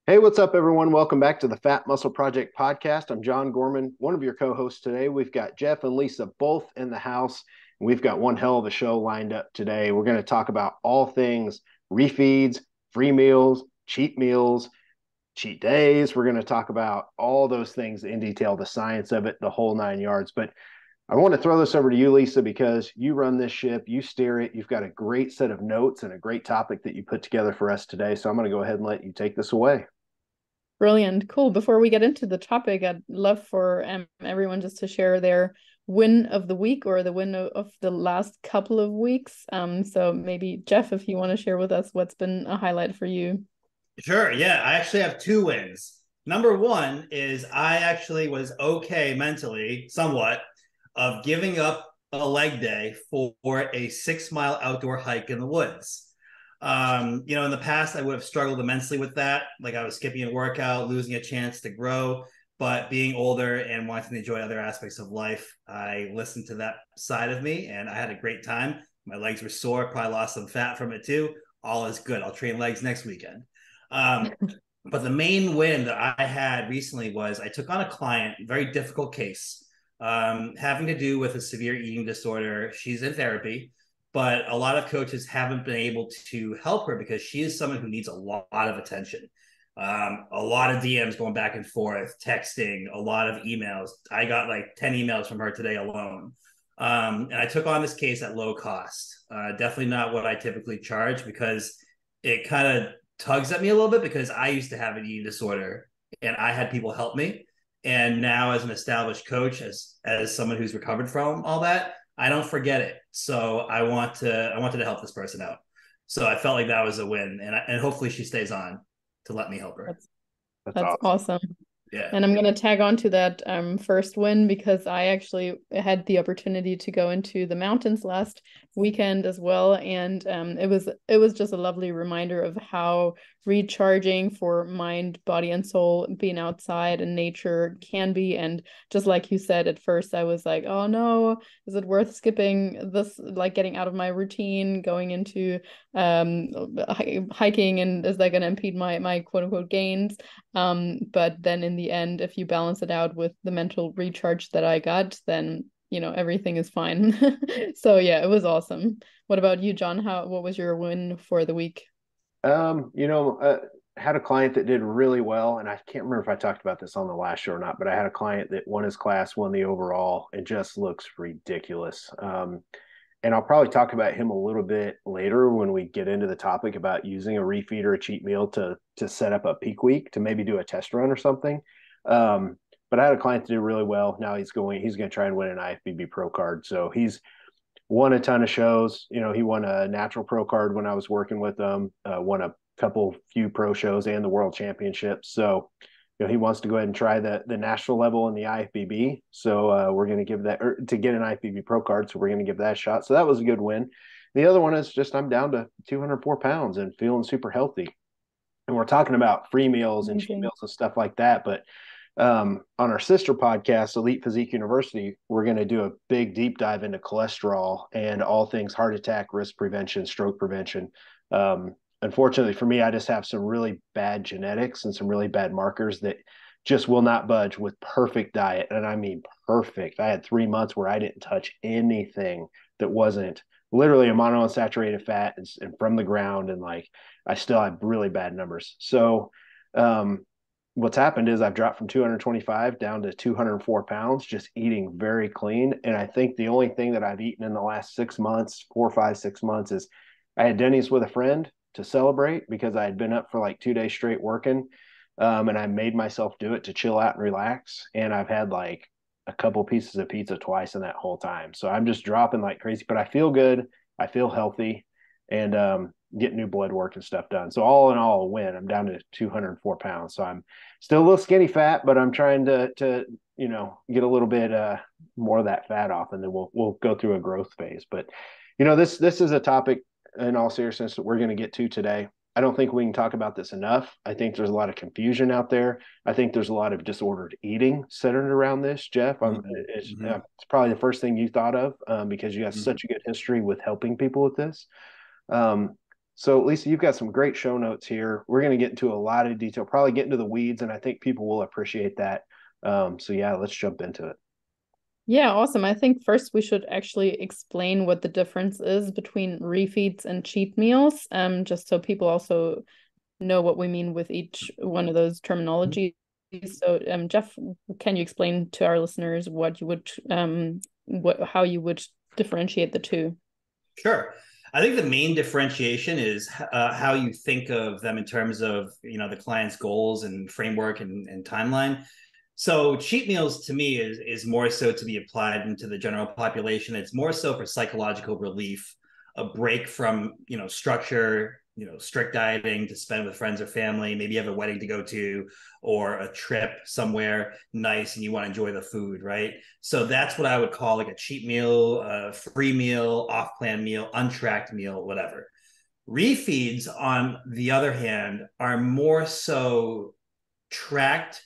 Hey, what's up, everyone? Welcome back to the Fat Muscle Project podcast. I'm John Gorman, one of your co hosts today. We've got Jeff and Lisa both in the house, and we've got one hell of a show lined up today. We're going to talk about all things refeeds, free meals, cheat days. We're going to talk about all those things in detail, the science of it, the whole nine yards. But I want to throw this over to you, Lisa, because you run this ship, you steer it. You've got a great set of notes and a great topic that you put together for us today. So I'm going to go ahead and let you take this away. Brilliant. Cool. Before we get into the topic, I'd love for everyone just to share their win of the week or the win of the last couple of weeks. So maybe Jeff, if you want to share with us what's been a highlight for you. Sure. Yeah, I actually have two wins. Number one is I actually was okay mentally, somewhat, of giving up a leg day for a 6 mile outdoor hike in the woods. In the past, I would have struggled immensely with that. Like I was skipping a workout, losing a chance to grow. But being older and wanting to enjoy other aspects of life, I listened to that side of me and I had a great time. My legs were sore, probably lost some fat from it too. All is good. I'll train legs next weekend. Um, but the main win that I had recently was I took on a client, very difficult case, having to do with a severe eating disorder. She's in therapy, but a lot of coaches haven't been able to help her because she is someone who needs a lot of attention. A lot of DMs going back and forth, texting, a lot of emails. I got like 10 emails from her today alone. And I took on this case at low cost. Definitely not what I typically charge because it kind of tugs at me a little bit because I used to have an eating disorder and I had people help me. And now as an established coach, as someone who's recovered from all that, I don't forget it. So I wanted to help this person out. So I felt like that was a win, and hopefully she stays on to let me help her. That's That's that's awesome. awesome. Yeah. And I'm going to tag on to that first win because I actually had the opportunity to go into the mountains last weekend as well, and it was just a lovely reminder of how recharging for mind, body, and soul being outside in nature can be. And just like you said, at first I was like, oh no, is it worth skipping this, like getting out of my routine, going into hiking, and is that going to impede my quote unquote gains? But then in the end, if you balance it out with the mental recharge that I got, then everything is fine. So yeah, it was awesome. What about you, John? What was your win for the week? Um, you know, uh, had a client that did really well, and I can't remember if I talked about this on the last show or not, but I had a client that won his class, won the overall. It just looks ridiculous. And I'll probably talk about him a little bit later when we get into the topic about using a refeed or a cheat meal to set up a peak week to maybe do a test run or something. But I had a client that did really well. Now he's going to try and win an IFBB pro card. So he's won a ton of shows. You know, he won a natural pro card when I was working with him, won a few pro shows and the world championships. So, he wants to go ahead and try the national level in the IFBB. So we're going to give that to get an IFBB pro card. So we're going to give that a shot. So that was a good win. The other one is just I'm down to 204 pounds and feeling super healthy. And we're talking about free meals and cheat Amazing. meals and stuff like that. But on our sister podcast, Elite Physique University, we're going to do a big deep dive into cholesterol and all things heart attack, risk prevention, stroke prevention. Unfortunately for me, I just have some really bad genetics and some really bad markers that just will not budge with perfect diet. And I mean perfect. I had 3 months where I didn't touch anything that wasn't literally a monounsaturated fat and from the ground. And like, I still have really bad numbers. So, what's happened is I've dropped from 225 down to 204 pounds, just eating very clean. And I think the only thing that I've eaten in the last 6 months, 4, 5, 6 months, is I had Denny's with a friend to celebrate because I had been up for like 2 days straight working. And I made myself do it to chill out and relax. And I've had like a couple pieces of pizza twice in that whole time. So I'm just dropping like crazy, but I feel good. I feel healthy. And get new blood work and stuff done. So all in all, a win. I'm down to 204 pounds. So I'm still a little skinny fat, but I'm trying to get a little bit more of that fat off, and then we'll go through a growth phase. But this is a topic in all seriousness that we're going to get to today. I don't think we can talk about this enough. I think there's a lot of confusion out there. I think there's a lot of disordered eating centered around this. Jeff, Mm-hmm. it's probably the first thing you thought of because you have Mm-hmm. such a good history with helping people with this. Um, So, Lisa, you've got some great show notes here. We're going to get into a lot of detail, probably get into the weeds, and I think people will appreciate that. So, yeah, let's jump into it. Yeah, awesome. I think first we should actually explain what the difference is between refeeds and cheat meals, just so people also know what we mean with each one of those terminologies. So, Jeff, can you explain to our listeners what you would, how you would differentiate the two? Sure. I think the main differentiation is how you think of them in terms of the client's goals and framework and timeline. So cheat meals to me is more so to be applied into the general population. It's more so for psychological relief, a break from structure, strict dieting to spend with friends or family. Maybe you have a wedding to go to or a trip somewhere nice and you want to enjoy the food, right? So that's what I would call like a cheat meal, a free meal, off-plan meal, untracked meal, whatever. Refeeds, on the other hand, are more so tracked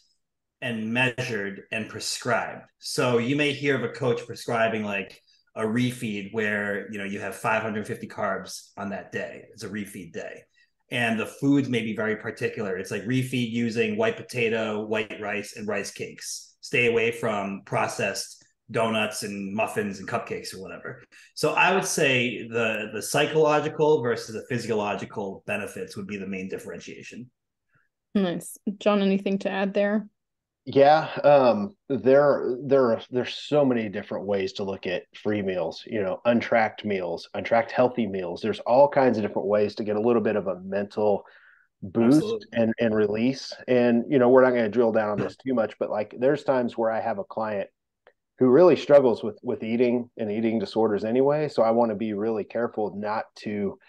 and measured and prescribed. So you may hear of a coach prescribing like a refeed where you have 550 carbs on that day. It's a refeed day. And the foods may be very particular. It's like refeed using white potato, white rice, and rice cakes. Stay away from processed donuts and muffins and cupcakes or whatever. So I would say the psychological versus the physiological benefits would be the main differentiation. Nice. John, anything to add there? Yeah, there's so many different ways to look at free meals, untracked meals, untracked healthy meals. There's all kinds of different ways to get a little bit of a mental boost Absolutely. and release. And we're not going to drill down on this too much, but like there's times where I have a client who really struggles with eating and eating disorders anyway. So I want to be really careful not to.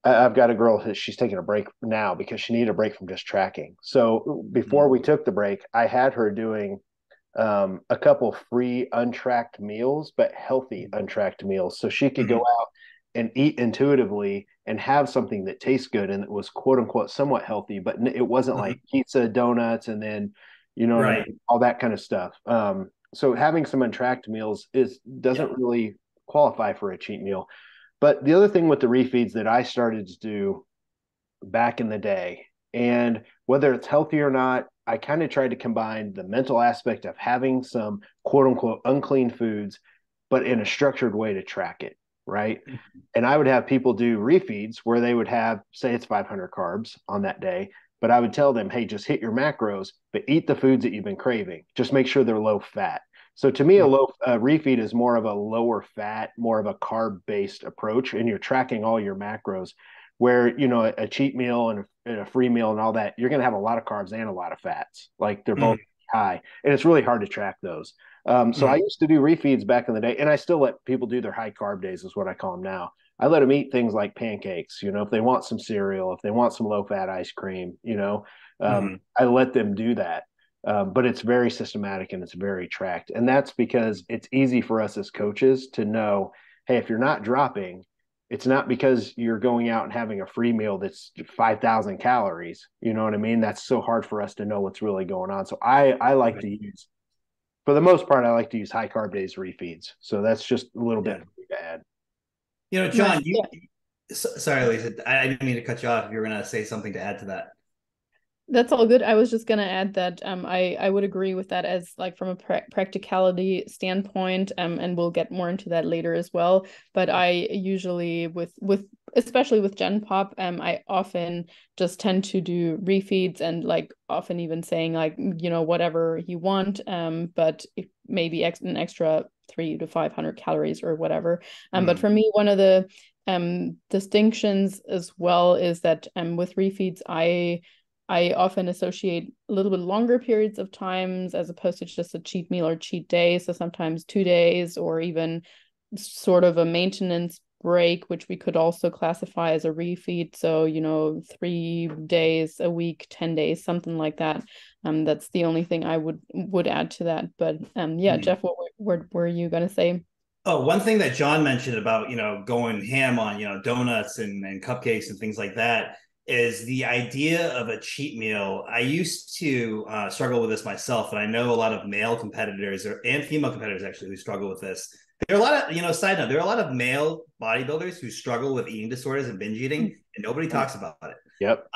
I've got a girl who she's taking a break now because she needed a break from just tracking. So before we took the break, I had her doing a couple free untracked meals, but healthy untracked meals. So she could go out and eat intuitively and have something that tastes good and it was quote unquote somewhat healthy, but it wasn't like pizza, donuts, and then, what I Right. mean, all that kind of stuff. So having some untracked meals doesn't Yeah. really qualify for a cheat meal. But the other thing with the refeeds that I started to do back in the day, and whether it's healthy or not, I kind of tried to combine the mental aspect of having some quote unquote unclean foods, but in a structured way to track it, right? And I would have people do refeeds where they would have, say, it's 500 carbs on that day, but I would tell them, hey, just hit your macros, but eat the foods that you've been craving. Just make sure they're low fat. So to me, a low refeed is more of a lower fat, more of a carb based approach, and you're tracking all your macros. Where a cheat meal and a free meal and all that, you're going to have a lot of carbs and a lot of fats. Like they're both high, and it's really hard to track those. So I used to do refeeds back in the day, and I still let people do their high carb days, is what I call them now. I let them eat things like pancakes, if they want some cereal, if they want some low fat ice cream, I let them do that. But it's very systematic and it's very tracked. And that's because it's easy for us as coaches to know, hey, if you're not dropping, it's not because you're going out and having a free meal that's 5,000 calories. You know what I mean? That's so hard for us to know what's really going on. So I like to use, for the most part, I like to use high carb days refeeds. So that's just a little bit to add. John, sorry, Lisa, I didn't mean to cut you off if you were going to say something to add to that. That's all good. I was just gonna add that I would agree with that as like from a practicality standpoint, and we'll get more into that later as well. But I usually with especially with Gen Pop, I often just tend to do refeeds and like often even saying like whatever you want, but maybe an extra 300 to 500 calories or whatever. But for me, one of the distinctions as well is that with refeeds, I often associate a little bit longer periods of times as opposed to just a cheat meal or cheat day. So sometimes 2 days or even sort of a maintenance break, which we could also classify as a refeed. So, 3 days a week, 10 days, something like that. That's the only thing I would add to that. But Jeff, what were you going to say? Oh, one thing that John mentioned about, going ham on, donuts and cupcakes and things like that is the idea of a cheat meal. I used to struggle with this myself, and I know a lot of male competitors and female competitors actually who struggle with this There are a lot of, side note, there are a lot of male bodybuilders who struggle with eating disorders and binge eating, and nobody talks about it. Yep.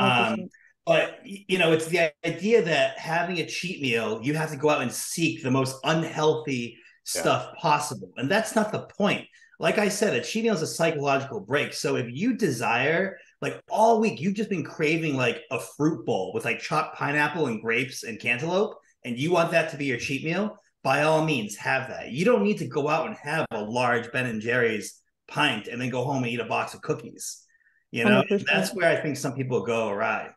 But it's the idea that having a cheat meal, you have to go out and seek the most unhealthy stuff possible. And that's not the point. Like I said, a cheat meal is a psychological break. So if you desire, like all week, you've just been craving like a fruit bowl with like chopped pineapple and grapes and cantaloupe, and you want that to be your cheat meal, by all means, have that. You don't need to go out and have a large Ben and Jerry's pint and then go home and eat a box of cookies. That's where I think some people go awry.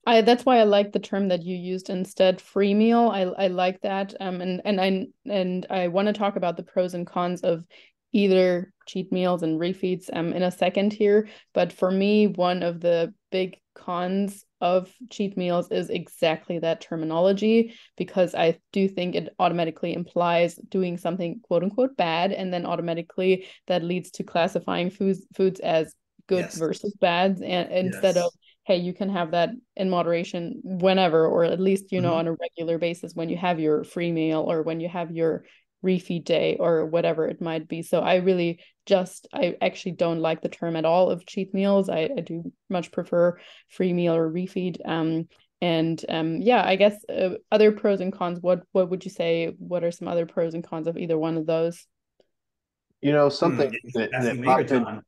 That's why I like the term that you used instead, free meal. I like that. And I want to talk about the pros and cons of either cheat meals and refeeds in a second here. But for me, one of the big cons of cheat meals is exactly that terminology, because I do think it automatically implies doing something quote unquote bad, and then automatically that leads to classifying foods as good versus bad, and instead of, hey, you can have that in moderation whenever, or at least, on a regular basis when you have your free meal or when you have your refeed day or whatever it might be. So I actually don't like the term at all of cheat meals. I do much prefer free meal or refeed. I guess other pros and cons, what would you say? What are some other pros and cons of either one of those? Something that popped in.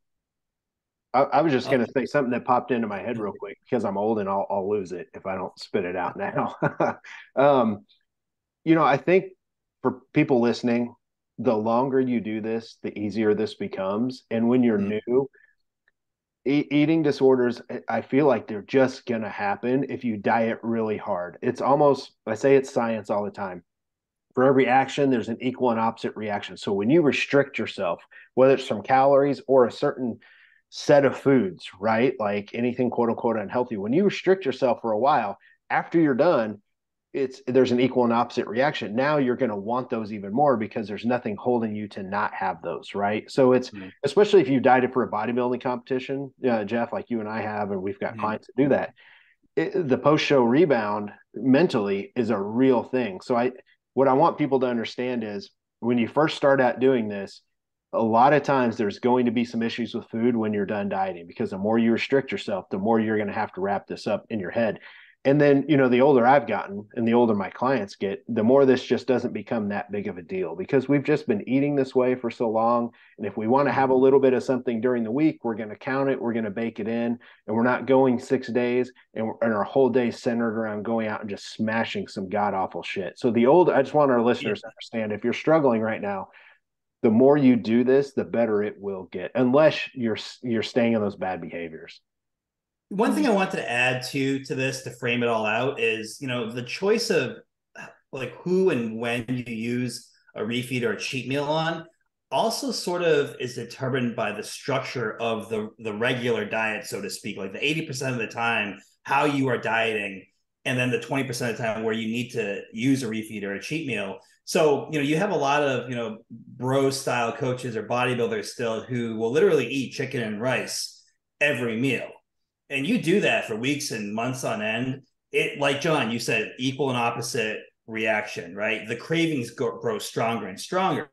I was just going to say something that popped into my head real quick, because I'm old and I'll lose it if I don't spit it out now. I think for people listening, the longer you do this, the easier this becomes. And when you're new, eating disorders, I feel like they're just going to happen if you diet really hard. It's almost, I say it's science all the time. For every action, there's an equal and opposite reaction. So when you restrict yourself, whether it's from calories or a certain set of foods, right? Like anything quote unquote unhealthy, when you restrict yourself for a while, after you're done, there's an equal and opposite reaction. Now you're going to want those even more because there's nothing holding you to not have those, right? So it's especially if you dieted for a bodybuilding competition, Jeff, like you and I have, and we've got clients that do that. The post-show rebound mentally is a real thing. So what I want people to understand is, when you first start out doing this, a lot of times there's going to be some issues with food when you're done dieting, because the more you restrict yourself, the more you're going to have to wrap this up in your head. And then, the older I've gotten and the older my clients get, the more this just doesn't become that big of a deal, because we've just been eating this way for so long. And if we want to have a little bit of something during the week, we're going to count it, we're going to bake it in, and we're not going 6 days and our whole day centered around going out and just smashing some god awful shit. So I just want our listeners to understand, if you're struggling right now, the more you do this, the better it will get, unless you're staying in those bad behaviors. One thing I wanted to add to this to frame it all out is, the choice of like who and when you use a refeed or a cheat meal on also sort of is determined by the structure of the regular diet, so to speak, like the 80% of the time how you are dieting, and then the 20% of the time where you need to use a refeed or a cheat meal. So, you have a lot of, bro style coaches or bodybuilders still who will literally eat chicken and rice every meal. And you do that for weeks and months on end. It, like John, you said, equal and opposite reaction, right? The cravings grow stronger and stronger.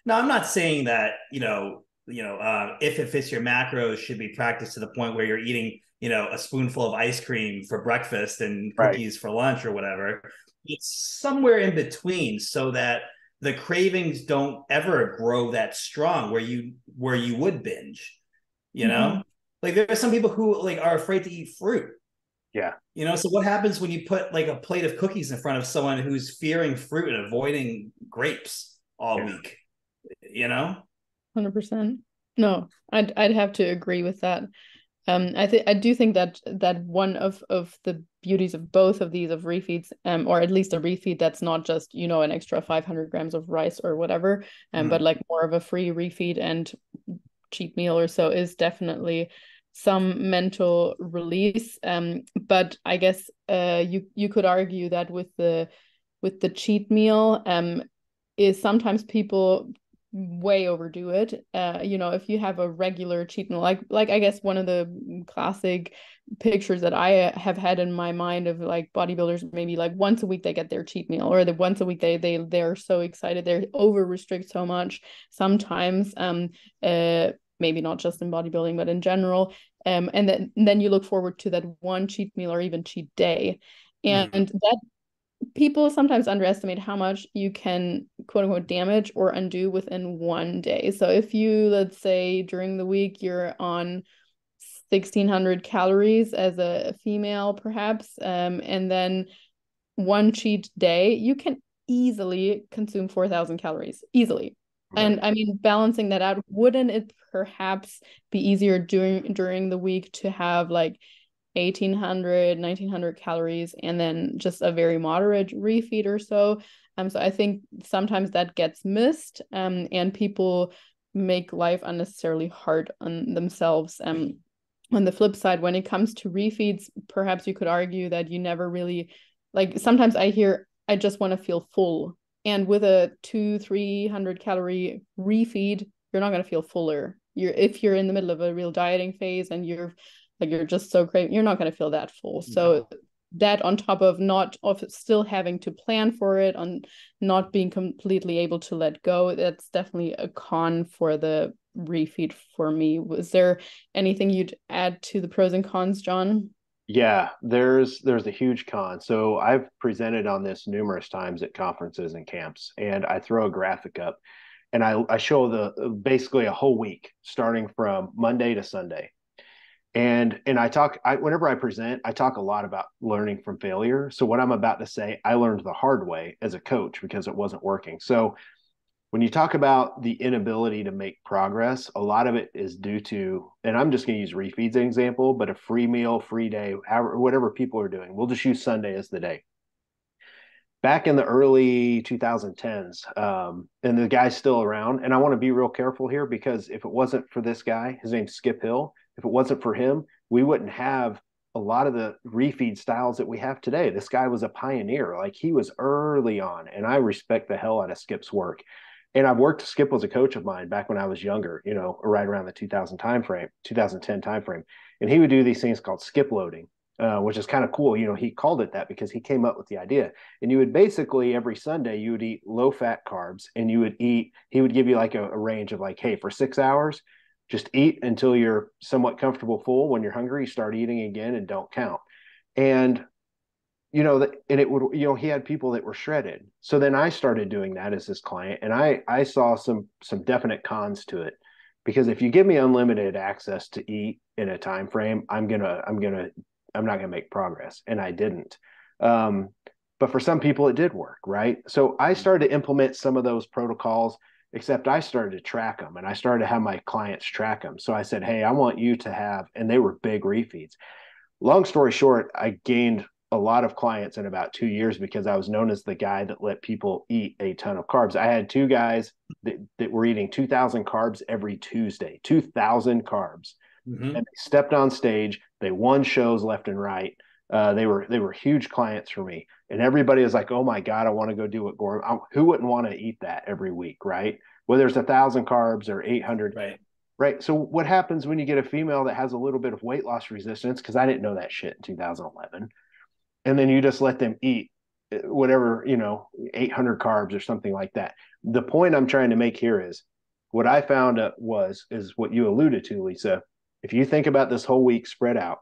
Now, I'm not saying that, if it fits your macros should be practiced to the point where you're eating, a spoonful of ice cream for breakfast and cookies for lunch or whatever. It's somewhere in between, so that the cravings don't ever grow that strong where you would binge, Like there are some people who like are afraid to eat fruit. Yeah. So what happens when you put like a plate of cookies in front of someone who's fearing fruit and avoiding grapes all week? 100%. No, I'd have to agree with that. I do think that one of the beauties of both of these, of refeeds, or at least a refeed that's not just, an extra 500 grams of rice or whatever, but like more of a free refeed and cheat meal or so, is definitely some mental release. But I guess you could argue that with the cheat meal, is sometimes people way overdo it. If you have a regular cheat meal, like I guess one of the classic pictures that I have had in my mind of like bodybuilders, maybe like once a week they get their cheat meal, or the once a week they're so excited, they over restrict so much sometimes. Maybe not just in bodybuilding, but in general. And then you look forward to that one cheat meal or even cheat day. And that people sometimes underestimate how much you can quote unquote damage or undo within one day. So if you, let's say during the week, you're on 1,600 calories as a female, perhaps, and then one cheat day, you can easily consume 4,000 calories, easily. Right. And I mean, balancing that out, wouldn't it perhaps be easier during the week to have like 1,800, 1,900 calories and then just a very moderate refeed or so? So I think sometimes that gets missed, and people make life unnecessarily hard on themselves. On the flip side, when it comes to refeeds, perhaps you could argue that you never really, like, sometimes I hear, I just want to feel full. And with a 200-300 calorie refeed, you're not going to feel fuller. If you're in the middle of a real dieting phase and you're just so craving, you're not going to feel that full. So that on top of still having to plan for it, on not being completely able to let go, that's definitely a con for the refeed for me. Was there anything you'd add to the pros and cons, John? Yeah, there's a huge con. So I've presented on this numerous times at conferences and camps, and I throw a graphic up and I show basically a whole week starting from Monday to Sunday. And whenever I present, I talk a lot about learning from failure. So what I'm about to say, I learned the hard way as a coach because it wasn't working. So when you talk about the inability to make progress, a lot of it is due to, and I'm just going to use refeeds as an example, but a free meal, free day, whatever people are doing. We'll just use Sunday as the day. Back in the early 2010s, and the guy's still around, and I want to be real careful here because if it wasn't for this guy, his name's Skip Hill, if it wasn't for him, we wouldn't have a lot of the refeed styles that we have today. This guy was a pioneer. Like, he was early on, and I respect the hell out of Skip's work. And Skip was a coach of mine back when I was younger, right around the 2010 timeframe. And he would do these things called skip loading, which is kind of cool. He called it that because he came up with the idea. And you would basically every Sunday, you would eat low fat carbs, and he would give you like a range of like, hey, for 6 hours, just eat until you're somewhat comfortable full. When you're hungry, start eating again and don't count. And he had people that were shredded. So then I started doing that as his client, and I saw some definite cons to it, because if you give me unlimited access to eat in a time frame, I'm not gonna make progress, and I didn't. But for some people, it did work, right? So I started to implement some of those protocols, except I started to track them, and I started to have my clients track them. So I said, hey, I want you to have, and they were big refeeds. Long story short, I gained a lot of clients in about 2 years because I was known as the guy that let people eat a ton of carbs. I had two guys that were eating 2,000 carbs every Tuesday, 2,000 carbs. And they stepped on stage. They won shows left and right. They were huge clients for me. And everybody was like, oh my God, I want to go do what Gorham. Who wouldn't want to eat that every week, right? Whether it's 1,000 carbs or 800. Right. So what happens when you get a female that has a little bit of weight loss resistance? Because I didn't know that shit in 2011. And then you just let them eat whatever, 800 carbs or something like that. The point I'm trying to make here is what I found is what you alluded to, Lisa. If you think about this whole week spread out,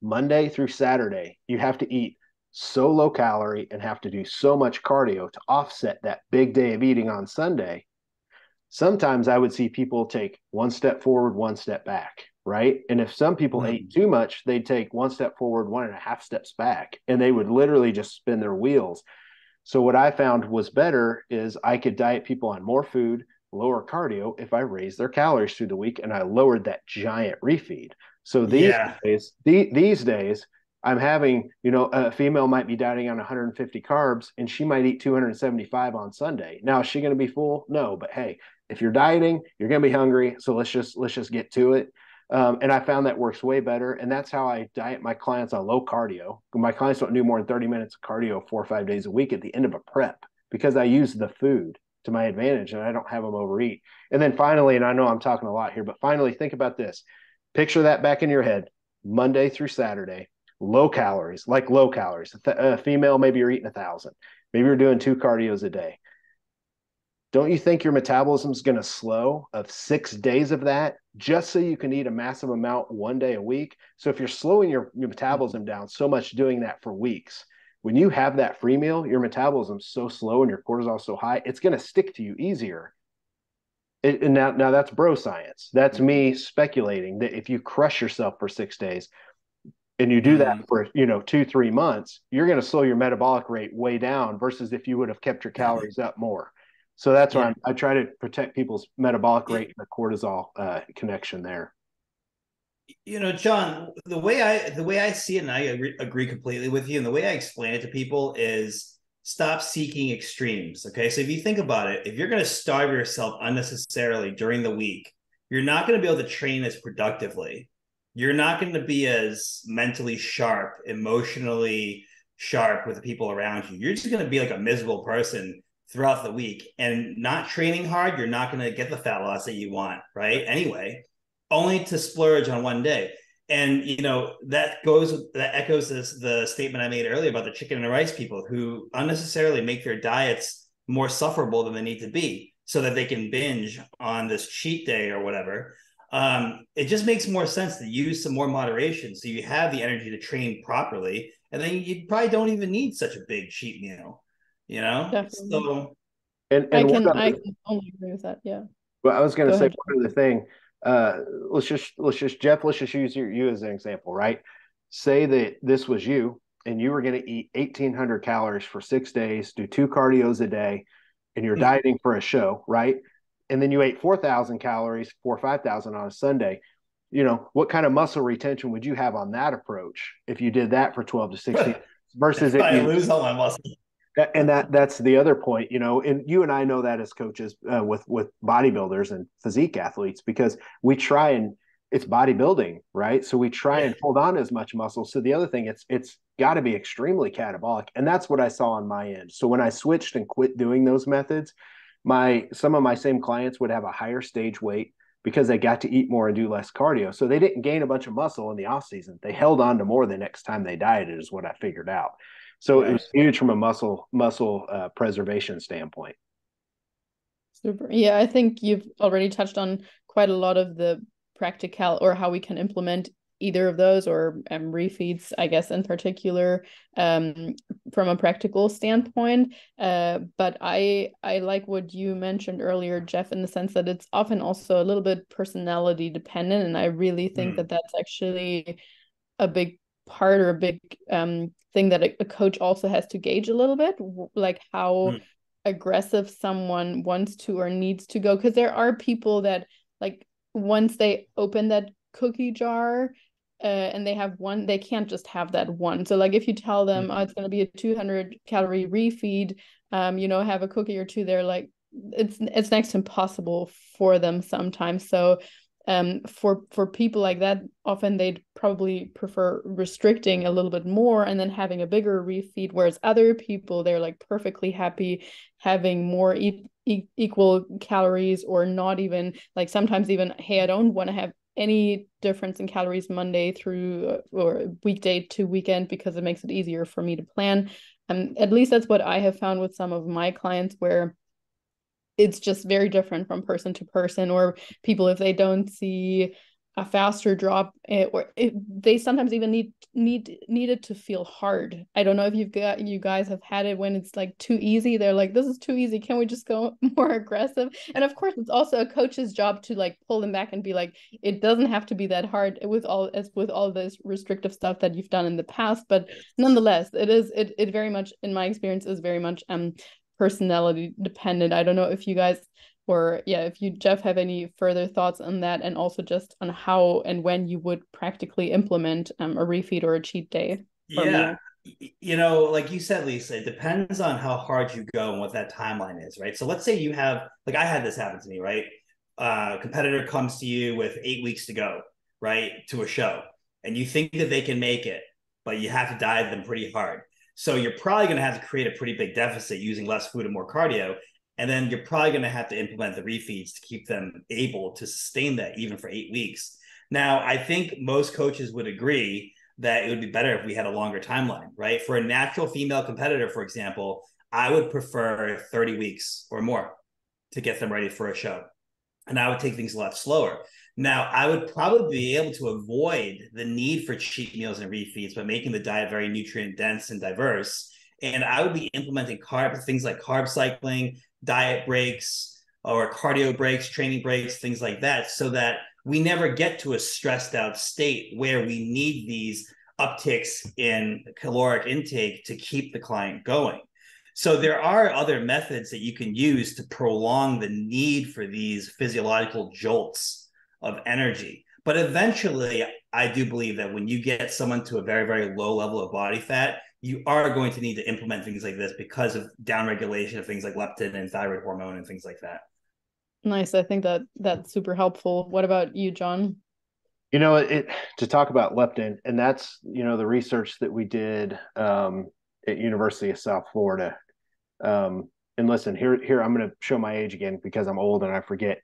Monday through Saturday, you have to eat so low calorie and have to do so much cardio to offset that big day of eating on Sunday. Sometimes I would see people take one step forward, one step back, right? And if some people ate too much, they'd take one step forward, 1.5 steps back, and they would literally just spin their wheels. So what I found was better is I could diet people on more food, lower cardio if I raised their calories through the week, and I lowered that giant refeed. So these days, I'm having, a female might be dieting on 150 carbs, and she might eat 275 on Sunday. Now, is she going to be full? No, but hey, if you're dieting, you're going to be hungry. So let's just get to it. And I found that works way better. And that's how I diet my clients on low cardio. My clients don't do more than 30 minutes of cardio 4 or 5 days a week at the end of a prep, because I use the food. to my advantage, and I don't have them overeat. And then finally, and I know I'm talking a lot here, but finally, think about this. Picture that back in your head, Monday through Saturday, low calories, like low calories. A female, maybe you're eating 1,000. Maybe you're doing 2 cardios a day. Don't you think your metabolism is going to slow of 6 days of that just so you can eat a massive amount one day a week? So if you're slowing your metabolism down so much doing that for weeks, when you have that free meal, your metabolism's so slow and your cortisol so high, it's going to stick to you easier. And now that's bro science. That's me speculating that if you crush yourself for 6 days and you do that for 2-3 months, you're going to slow your metabolic rate way down versus if you would have kept your calories up more. So that's why I try to protect people's metabolic rate and the cortisol connection there. John, the way I see it, and I agree completely with you, and the way I explain it to people is stop seeking extremes. Okay, so if you think about it, if you're going to starve yourself unnecessarily during the week, you're not going to be able to train as productively. You're not going to be as mentally sharp, emotionally sharp with the people around you. You're just going to be like a miserable person throughout the week. And not training hard, you're not going to get the fat loss that you want, right? Anyway, only to splurge on one day. And that echoes the statement I made earlier about the chicken and rice people who unnecessarily make their diets more sufferable than they need to be so that they can binge on this cheat day or whatever. It just makes more sense to use some more moderation so you have the energy to train properly, and then you probably don't even need such a big cheat meal. Definitely. So I can only agree with that. Yeah. Well, I was going to say ahead. one other thing. Let's just use you as an example, right? Say that this was you and you were going to eat 1,800 calories for 6 days, do 2 cardios a day, and you're dieting for a show, right? And then you ate 4,000 calories, 4 or 5,000 on a Sunday. What kind of muscle retention would you have on that approach if you did that for 12 to 16 versus if I you lose all my muscle? And that's the other point, and you and I know that as coaches with bodybuilders and physique athletes, because we try and it's bodybuilding, right? So we try and hold on as much muscle. So the other thing, it's got to be extremely catabolic, and that's what I saw on my end. So when I switched and quit doing those methods, some of my same clients would have a higher stage weight because they got to eat more and do less cardio. So they didn't gain a bunch of muscle in the off season. They held on to more the next time they dieted, is what I figured out. So it was huge from a muscle preservation standpoint. Super. Yeah, I think you've already touched on quite a lot of the practical or how we can implement either of those or refeeds, I guess, in particular, from a practical standpoint. But I like what you mentioned earlier, Jeff, in the sense that it's often also a little bit personality dependent. And I really think that that's actually a big part or a big thing that a coach also has to gauge a little bit, like how aggressive someone wants to or needs to go. Because there are people that, like, once they open that cookie jar and they have one, they can't just have that one. So like if you tell them, oh, it's going to be a 200 calorie refeed, have a cookie or two, they're like, it's next to impossible for them sometimes. So for people like that, often they'd probably prefer restricting a little bit more and then having a bigger refeed, whereas other people, they're like perfectly happy having more equal calories, or not even, like sometimes even, hey, I don't want to have any difference in calories Monday through or weekday to weekend because it makes it easier for me to plan. At least that's what I have found with some of my clients, where it's just very different from person to person, or people, if they don't see a faster drop, they sometimes even need it to feel hard. I don't know if you guys have had it when it's like too easy. They're like, this is too easy. Can we just go more aggressive? And of course, it's also a coach's job to like pull them back and be like, it doesn't have to be that hard with all this restrictive stuff that you've done in the past. But nonetheless, it very much, in my experience, is very much personality dependent. I don't know if you guys, or if you, Jeff, have any further thoughts on that, and also just on how and when you would practically implement a refeed or a cheat day. Like you said, Lisa, it depends on how hard you go and what that timeline is, right? So let's say you have, like I had this happen to me, right? A competitor comes to you with 8 weeks to go, right, to a show, and you think that they can make it, but you have to diet them pretty hard. So you're probably going to have to create a pretty big deficit using less food and more cardio. And then you're probably going to have to implement the refeeds to keep them able to sustain that even for 8 weeks. Now, I think most coaches would agree that it would be better if we had a longer timeline, right? For a natural female competitor, for example, I would prefer 30 weeks or more to get them ready for a show. And I would take things a lot slower. Now, I would probably be able to avoid the need for cheat meals and refeeds by making the diet very nutrient dense and diverse. And I would be implementing things like carb cycling, diet breaks, or cardio breaks, training breaks, things like that, so that we never get to a stressed out state where we need these upticks in caloric intake to keep the client going. So there are other methods that you can use to prolong the need for these physiological jolts of energy. But eventually, I do believe that when you get someone to a very, very low level of body fat, you are going to need to implement things like this because of downregulation of things like leptin and thyroid hormone and things like that. Nice. I think that that's super helpful. What about you, John? To talk about leptin, and that's, the research that we did at University of South Florida. And listen, here I'm going to show my age again because I'm old and I forget.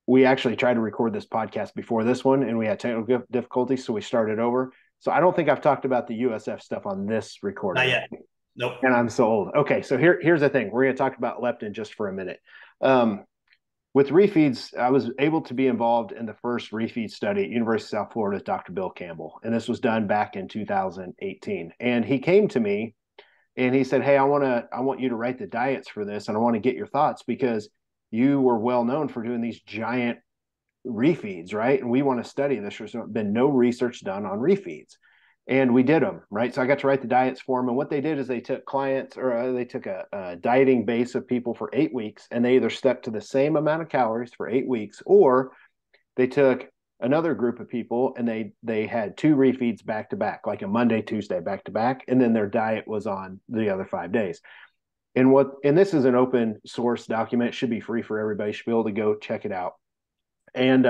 We actually tried to record this podcast before this one and we had technical difficulties, so we started over. So I don't think I've talked about the USF stuff on this recording. Not yet. Nope. And I'm so old. Okay, so here's the thing. We're going to talk about leptin just for a minute. With refeeds, I was able to be involved in the first refeed study at University of South Florida with Dr. Bill Campbell. And this was done back in 2018. And he came to me and he said, "Hey, I want you to write the diets for this. And I want to get your thoughts because you were well known for doing these giant refeeds, right? And we want to study this. There's been no research done on refeeds." And we did them, right? So I got to write the diets for them. And what they did is they took clients, or they took a dieting base of people for 8 weeks, and they either stuck to the same amount of calories for 8 weeks, or they took another group of people and they had 2 refeeds back to back, like a Monday, Tuesday, back to back, and then their diet was on the other 5 days. And this is an open source document. It should be free for everybody. You should be able to go check it out. And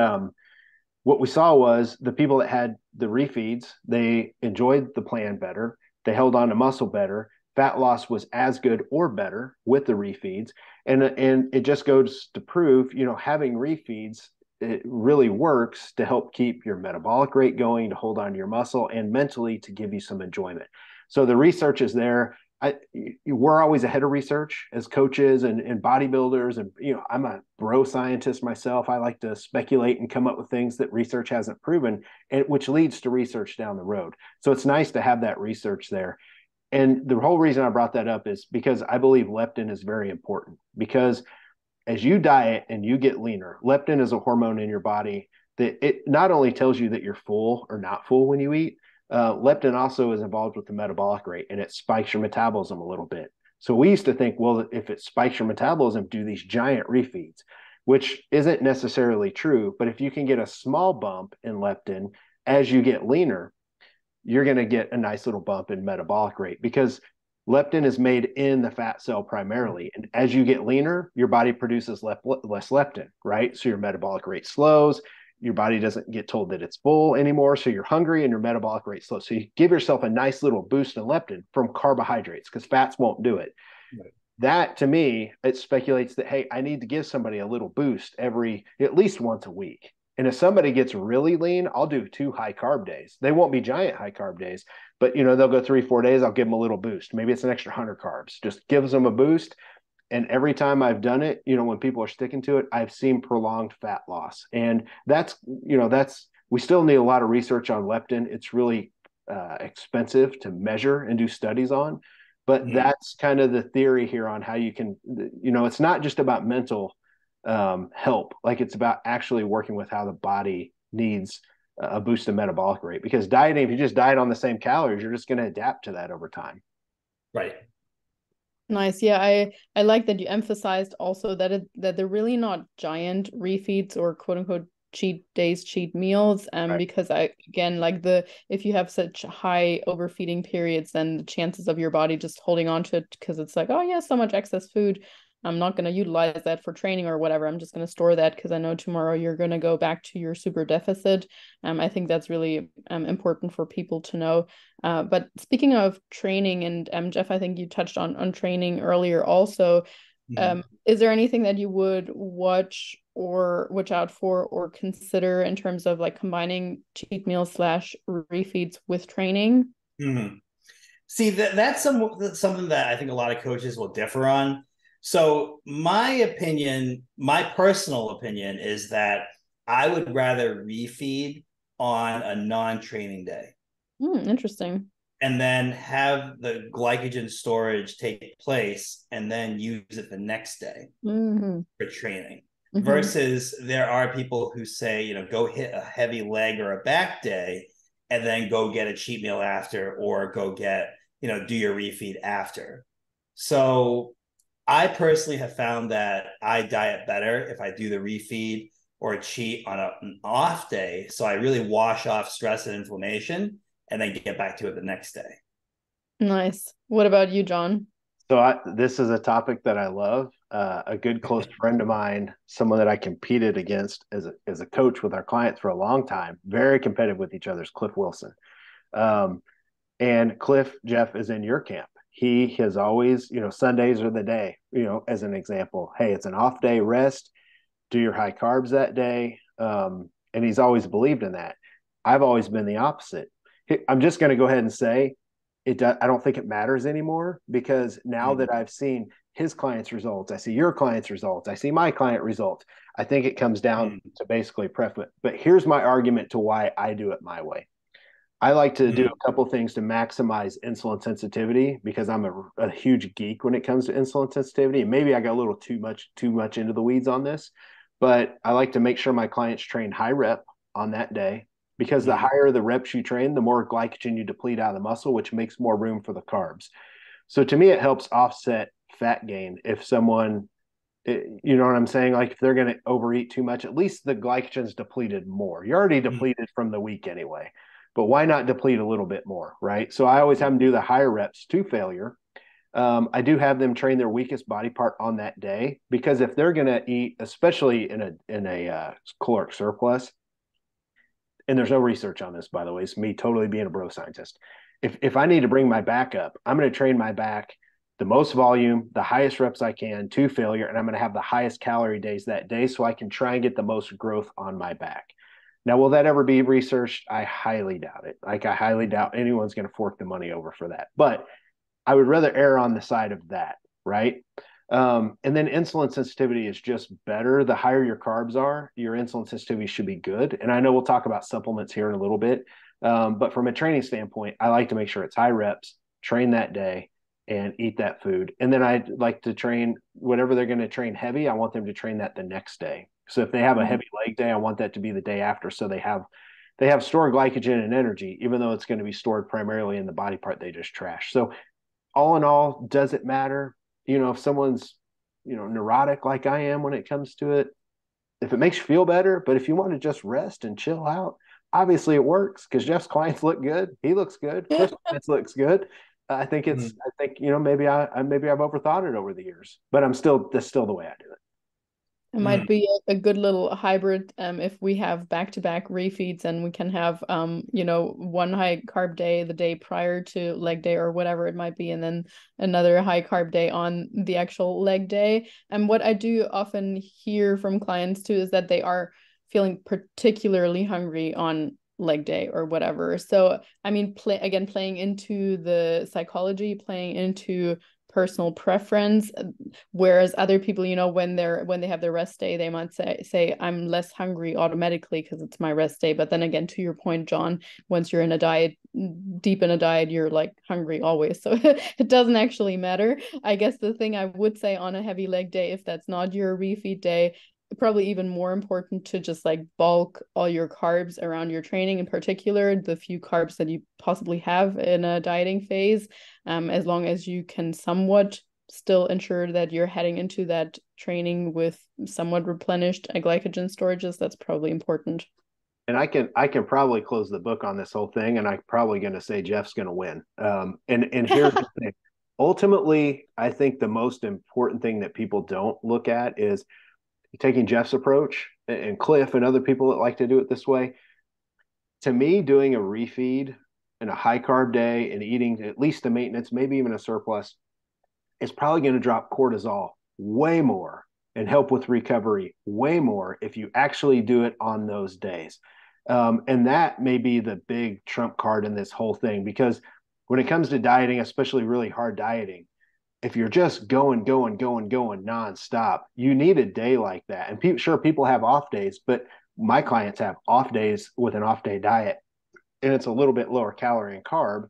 what we saw was the people that had the refeeds, they enjoyed the plan better. They held on to muscle better. Fat loss was as good or better with the refeeds. And it just goes to prove, having refeeds, it really works to help keep your metabolic rate going, to hold on to your muscle, and mentally to give you some enjoyment. So the research is there. We're always ahead of research as coaches and bodybuilders. And, I'm a bro scientist myself. I like to speculate and come up with things that research hasn't proven, and which leads to research down the road. So it's nice to have that research there. And the whole reason I brought that up is because I believe leptin is very important, because as you diet and you get leaner, leptin is a hormone in your body that it not only tells you that you're full or not full when you eat. Leptin also is involved with the metabolic rate, and it spikes your metabolism a little bit. So we used to think, well, if it spikes your metabolism, do these giant refeeds, which isn't necessarily true. But if you can get a small bump in leptin as you get leaner, you're going to get a nice little bump in metabolic rate, because leptin is made in the fat cell primarily. And as you get leaner, your body produces less leptin, right? So your metabolic rate slows. Your body doesn't get told that it's full anymore. So you're hungry and your metabolic rate slows. So you give yourself a nice little boost in leptin from carbohydrates, because fats won't do it. Right. That, to me, it speculates that, hey, I need to give somebody a little boost at least once a week. And if somebody gets really lean, I'll do 2 high carb days. They won't be giant high carb days, but they'll go 3-4 days. I'll give them a little boost. Maybe it's an extra 100 carbs, just gives them a boost. And every time I've done it, when people are sticking to it, I've seen prolonged fat loss. And we still need a lot of research on leptin. It's really expensive to measure and do studies on, but that's kind of the theory here on how you can, it's not just about mental help. Like, it's about actually working with how the body needs a boost in metabolic rate, because dieting, if you just diet on the same calories, you're just going to adapt to that over time. Right. Nice. Yeah, I like that you emphasized also that they're really not giant refeeds or quote unquote cheat days, cheat meals. Right. Because if you have such high overfeeding periods, then the chances of your body just holding on to it because it's like, oh yeah, so much excess food, I'm not going to utilize that for training or whatever. I'm just going to store that because I know tomorrow you're going to go back to your super deficit. I think that's really important for people to know. But speaking of training, and Jeff, I think you touched on training earlier also. Is there anything that you would watch out for or consider in terms of like combining cheat meals slash refeeds with training? Mm-hmm. See, that's something that I think a lot of coaches will differ on. So my opinion, my personal opinion is that I would rather refeed on a non-training day Interesting. and then have the glycogen storage take place and then use it the next day Mm-hmm. for training. Mm-hmm. Versus there are people who say, go hit a heavy leg or a back day and then go get a cheat meal after, or go get, do your refeed after. So I personally have found that I diet better if I do the refeed or cheat on an off day. So I really wash off stress and inflammation and then get back to it the next day. Nice. What about you, John? So this is a topic that I love. A good close friend of mine, someone that I competed against as a coach with our clients for a long time, very competitive with each other, is Cliff Wilson. Um, and Cliff, Jeff, is in your camp. He has always, Sundays are the day, as an example. Hey, it's an off day, rest, do your high carbs that day. And he's always believed in that. I've always been the opposite. I'm just going to go ahead and say I don't think it matters anymore, because now that I've seen his clients' results, I see your clients' results, I see my client results. I think it comes down to basically preference. But here's my argument to why I do it my way. I like to do a couple things to maximize insulin sensitivity, because I'm a huge geek when it comes to insulin sensitivity. And maybe I got a little too much into the weeds on this, but I like to make sure my clients train high rep on that day, because the higher the reps you train, the more glycogen you deplete out of the muscle, which makes more room for the carbs. So to me, it helps offset fat gain. If someone, you know what I'm saying? Like if they're going to overeat too much, at least the glycogen's depleted more. You're already depleted from the week anyway, but why not deplete a little bit more, right? So I always have them do the higher reps to failure. I do have them train their weakest body part on that day, because if they're going to eat, especially in a caloric surplus, and there's no research on this, by the way, it's me totally being a bro scientist. If I need to bring my back up, I'm going to train my back the most volume, the highest reps I can to failure, and I'm going to have the highest calorie days that day, so I can try and get the most growth on my back. Now, will that ever be researched? I highly doubt it. Like, I highly doubt anyone's going to fork the money over for that. But I would rather err on the side of that, right? And then insulin sensitivity is just better. The higher your carbs are, your insulin sensitivity should be good. And I know we'll talk about supplements here in a little bit. But from a training standpoint, I like to make sure it's high reps, train that day, and eat that food. And then I like to train whatever they're going to train heavy. I want them to train that the next day. So if they have a heavy leg day, I want that to be the day after. So they have stored glycogen and energy, even though it's going to be stored primarily in the body part they just trashed. So all in all, does it matter? If someone's, neurotic like I am when it comes to it, if it makes you feel better, but if you want to just rest and chill out, obviously it works, because Jeff's clients look good. He looks good. Cliff's clients looks good. I think maybe I've overthought it over the years, but that's still the way I do it. It might be a good little hybrid if we have back-to-back refeeds, and we can have one high carb day the day prior to leg day or whatever it might be, and then another high carb day on the actual leg day. And what I do often hear from clients too is that they are feeling particularly hungry on leg day or whatever. So I mean, playing into the psychology, playing into personal preference, whereas other people, when they have their rest day, they might say I'm less hungry automatically because it's my rest day. But then again, to your point, John, once you're in a diet, deep in a diet, you're like hungry always, so it doesn't actually matter. I guess the thing I would say on a heavy leg day, if that's not your refeed day, probably even more important to just like bulk all your carbs around your training, in particular the few carbs that you possibly have in a dieting phase, as long as you can somewhat still ensure that you're heading into that training with somewhat replenished glycogen storages. That's probably important. And I can probably close the book on this whole thing, and I'm probably going to say Jeff's going to win. And here's the thing. Ultimately, I think the most important thing that people don't look at is taking Jeff's approach, and Cliff and other people that like to do it this way. To me, doing a refeed and a high carb day and eating at least a maintenance, maybe even a surplus, is probably going to drop cortisol way more and help with recovery way more if you actually do it on those days. And that may be the big trump card in this whole thing, because when it comes to dieting, especially really hard dieting, if you're just going nonstop, you need a day like that. And sure, people have off days, but my clients have off days with an off day diet, and it's a little bit lower calorie and carb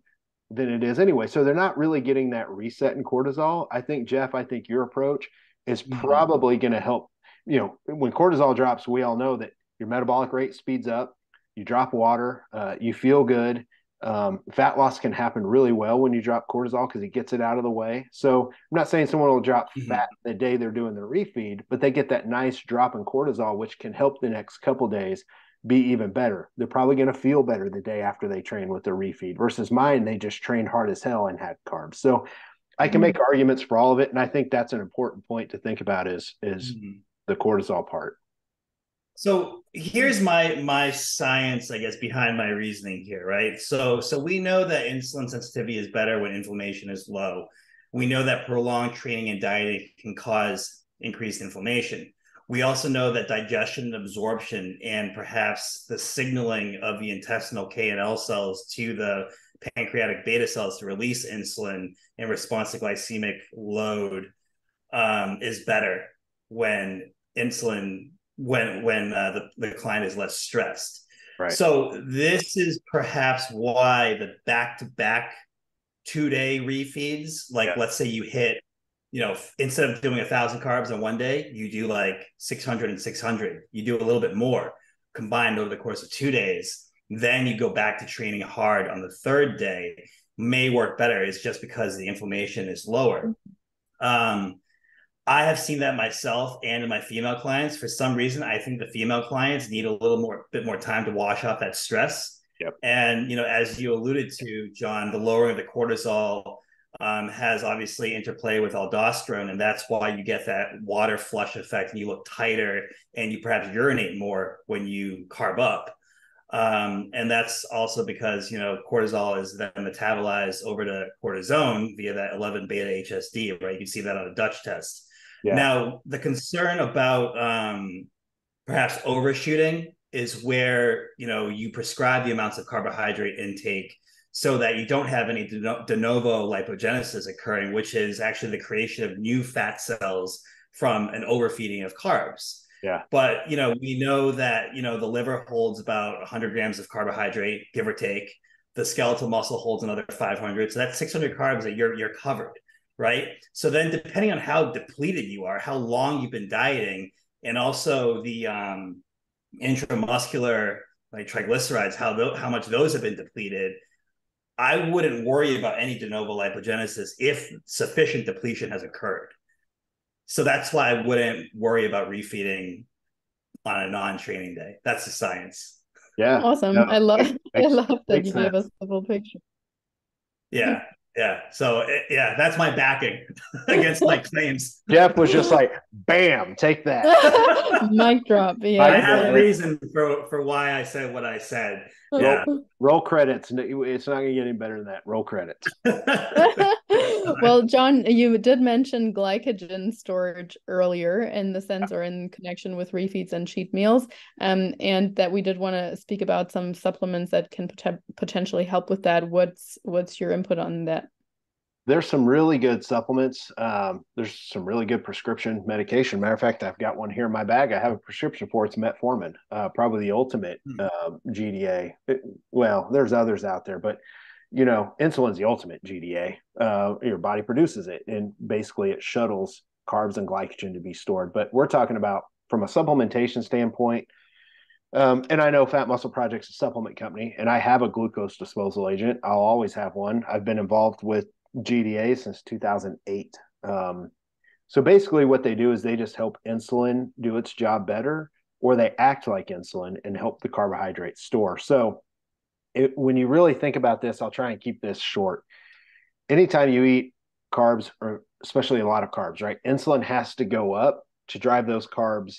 than it is anyway. So they're not really getting that reset in cortisol. I think, Jeff, I think your approach is probably going to help. You know, when cortisol drops, we all know that your metabolic rate speeds up, you drop water, you feel good. Fat loss can happen really well when you drop cortisol because it gets it out of the way. So I'm not saying someone will drop fat the day they're doing the refeed, but they get that nice drop in cortisol, which can help the next couple days be even better. They're probably going to feel better the day after they train with the refeed versus mine. They just trained hard as hell and had carbs. So I can make arguments for all of it. And I think that's an important point to think about is the cortisol part. So here's my science, I guess, behind my reasoning here, right? So we know that insulin sensitivity is better when inflammation is low. We know that prolonged training and dieting can cause increased inflammation. We also know that digestion and absorption and perhaps the signaling of the intestinal K and L cells to the pancreatic beta cells to release insulin in response to glycemic load is better when the client is less stressed. Right. So this is perhaps why the back-to-back 2-day refeeds, like let's say you hit, instead of doing 1,000 carbs on one day, you do like 600 and 600. You do a little bit more combined over the course of 2 days. Then you go back to training hard on the third day. May work better. It's just because the inflammation is lower. I have seen that myself and in my female clients. For some reason, I think the female clients need a bit more time to wash off that stress. Yep. And, as you alluded to, John, the lowering of the cortisol has obviously interplay with aldosterone. And that's why you get that water flush effect and you look tighter and you perhaps urinate more when you carb up. And that's also because, cortisol is then metabolized over to cortisone via that 11 beta HSD, right? You can see that on a Dutch test. Yeah. Now, the concern about perhaps overshooting is where, you prescribe the amounts of carbohydrate intake so that you don't have any de novo lipogenesis occurring, which is actually the creation of new fat cells from an overfeeding of carbs. Yeah. But, we know that, the liver holds about 100 grams of carbohydrate, give or take. The skeletal muscle holds another 500. So that's 600 carbs that you're covered, right? So then depending on how depleted you are, how long you've been dieting, and also the intramuscular like triglycerides, how much those have been depleted, I wouldn't worry about any de novo lipogenesis if sufficient depletion has occurred. So that's why I wouldn't worry about refeeding on a non-training day. That's the science. Yeah. Awesome. No, I love that you sense. gave us the full picture. Yeah. Yeah. So that's my backing against my claims. Jeff was just like, bam, take that. Mic drop. Yeah. I have a reason for why I said what I said. Yeah. Roll credits. It's not going to get any better than that. Roll credits. Well, John, you did mention glycogen storage earlier in the sense or in connection with refeeds and cheat meals, and that we did want to speak about some supplements that can potentially help with that. What's your input on that? There's some really good supplements. There's some really good prescription medication. Matter of fact, I've got one here in my bag. I have a prescription for it's metformin, probably the ultimate GDA. Well, there's others out there, but insulin's the ultimate GDA. Your body produces it, and basically it shuttles carbs and glycogen to be stored. But we're talking about from a supplementation standpoint. And I know Fat Muscle Project's a supplement company, and I have a glucose disposal agent. I'll always have one. I've been involved with GDA since 2008. So basically what they do is they just help insulin do its job better, or they act like insulin and help the carbohydrate store. So when you really think about this, I'll try and keep this short. Anytime you eat carbs, or especially a lot of carbs, right? Insulin has to go up to drive those carbs,